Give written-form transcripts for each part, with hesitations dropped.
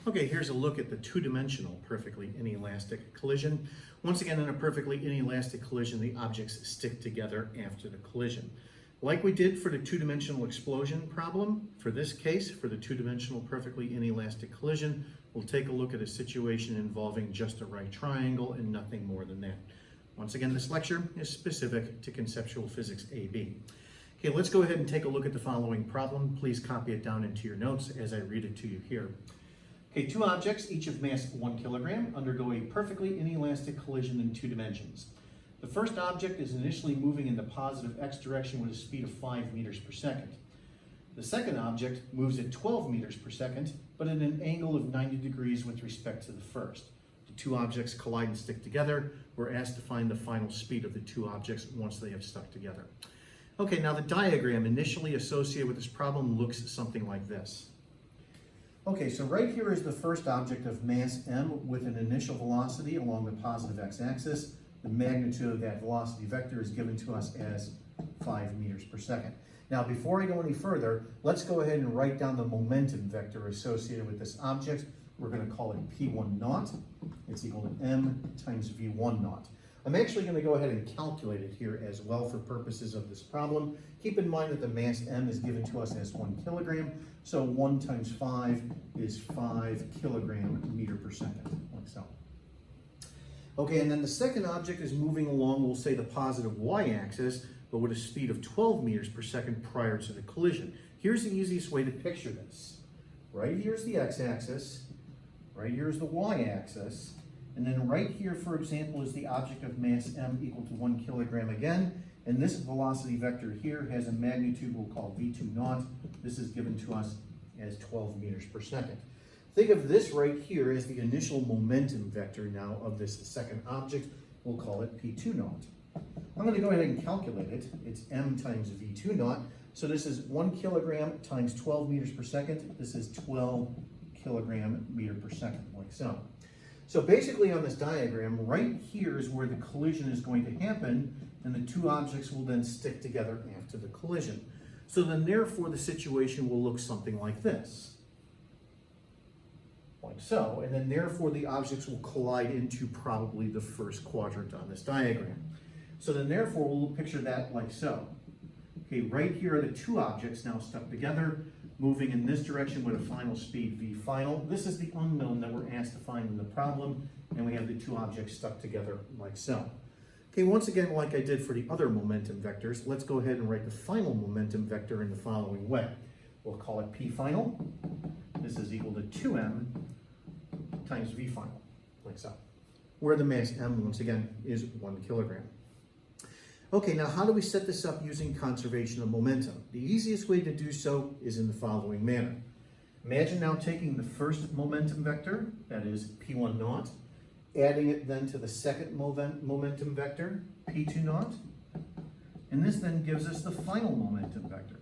Okay, here's a look at the two-dimensional perfectly inelastic collision. Once again, in a perfectly inelastic collision, the objects stick together after the collision. Like we did for the two-dimensional explosion problem, for this case, for the two-dimensional perfectly inelastic collision, we'll take a look at a situation involving just a right triangle and nothing more than that. Once again, this lecture is specific to conceptual physics AB. Okay, let's go ahead and take a look at the following problem. Please copy it down into your notes as I read it to you here. Okay, two objects, each of mass 1 kilogram, undergo a perfectly inelastic collision in two dimensions. The first object is initially moving in the positive x direction with a speed of 5 meters per second. The second object moves at 12 meters per second, but at an angle of 90 degrees with respect to the first. The two objects collide and stick together. We're asked to find the final speed of the two objects once they have stuck together. Okay, now the diagram initially associated with this problem looks something like this. Okay, so right here is the first object of mass m with an initial velocity along the positive x-axis. The magnitude of that velocity vector is given to us as 5 meters per second. Now, before I go any further, let's go ahead and write down the momentum vector associated with this object. We're going to call it P1 naught. It's equal to m times V1 naught. I'm actually going to go ahead and calculate it here as well for purposes of this problem. Keep in mind that the mass m is given to us as 1 kilogram, so 1 times 5 is 5 kilogram meter per second, like so. Okay, and then the second object is moving along, we'll say the positive y-axis, but with a speed of 12 meters per second prior to the collision. Here's the easiest way to picture this. Right here's the x-axis, right here's the y-axis, and then right here, for example, is the object of mass m equal to 1 kilogram again, and this velocity vector here has a magnitude we'll call V2 naught. This is given to us as 12 meters per second. Think of this right here as the initial momentum vector now of this second object. We'll call it P2 naught. I'm going to go ahead and calculate it. It's m times V2 naught. So this is 1 kilogram times 12 meters per second. This is 12 kilogram meter per second, like so. So basically on this diagram, right here is where the collision is going to happen, and the two objects will then stick together after the collision. So then therefore the situation will look something like this. Like so, and then therefore the objects will collide into probably the first quadrant on this diagram. So then therefore we'll picture that like so. Okay, right here are the two objects now stuck together, moving in this direction with a final speed v final. This is the unknown that we're asked to find in the problem, and we have the two objects stuck together like so. Okay, once again, like I did for the other momentum vectors, let's go ahead and write the final momentum vector in the following way. We'll call it P final. This is equal to 2m times v final, like so, where the mass m, once again, is 1 kilogram. Okay, now how do we set this up using conservation of momentum? The easiest way to do so is in the following manner. Imagine now taking the first momentum vector, that is P1 naught, adding it then to the second momentum vector, P2 naught, and this then gives us the final momentum vector,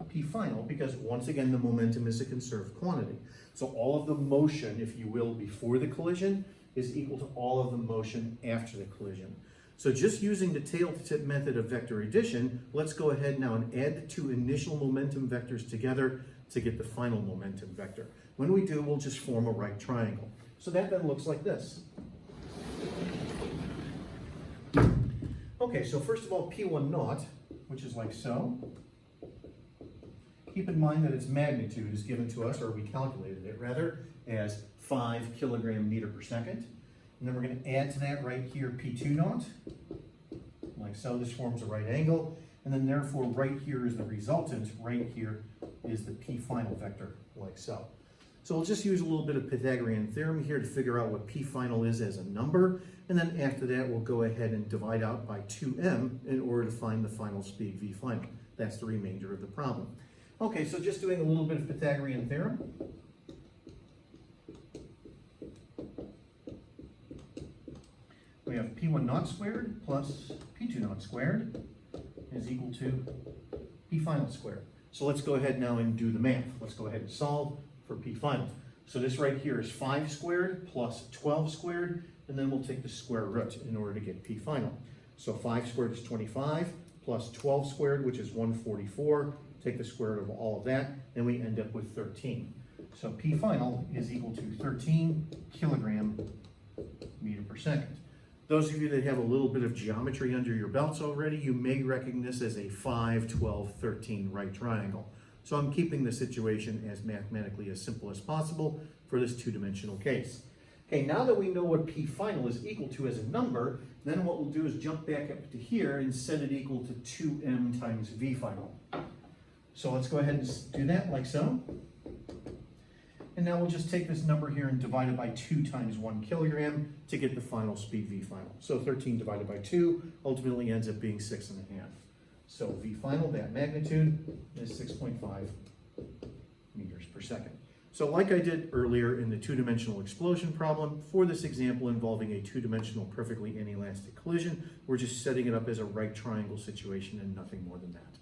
P final, because once again the momentum is a conserved quantity. So all of the motion, if you will, before the collision is equal to all of the motion after the collision. So just using the tail-to-tip method of vector addition, let's go ahead now and add the two initial momentum vectors together to get the final momentum vector. When we do, we'll just form a right triangle. So that then looks like this. Okay, so first of all, P1 naught, which is like so. Keep in mind that its magnitude is given to us, or we calculated it rather, as 5 kilogram meter per second. And then we're going to add to that right here P2 naught, like so. This forms a right angle. And then therefore right here is the resultant, right here is the P final vector, like so. So we'll just use a little bit of Pythagorean theorem here to figure out what P final is as a number. And then after that, we'll go ahead and divide out by 2m in order to find the final speed V final. That's the remainder of the problem. Okay, so just doing a little bit of Pythagorean theorem. We have P1 naught squared plus P2 naught squared is equal to P final squared. So let's go ahead now and do the math. Let's go ahead and solve for P final. So this right here is 5 squared plus 12 squared, and then we'll take the square root in order to get P final. So 5 squared is 25 plus 12 squared, which is 144. Take the square root of all of that, and we end up with 13. So P final is equal to 13 kilogram meter per second. Those of you that have a little bit of geometry under your belts already, you may recognize this as a 5, 12, 13 right triangle. So I'm keeping the situation as mathematically as simple as possible for this two-dimensional case. Okay, now that we know what P final is equal to as a number, then what we'll do is jump back up to here and set it equal to 2m times V final. So let's go ahead and do that like so. And now we'll just take this number here and divide it by 2 times 1 kilogram to get the final speed V final. So 13 divided by 2 ultimately ends up being 6.5. So V final, that magnitude, is 6.5 meters per second. So like I did earlier in the two-dimensional explosion problem, for this example involving a two-dimensional perfectly inelastic collision, we're just setting it up as a right triangle situation and nothing more than that.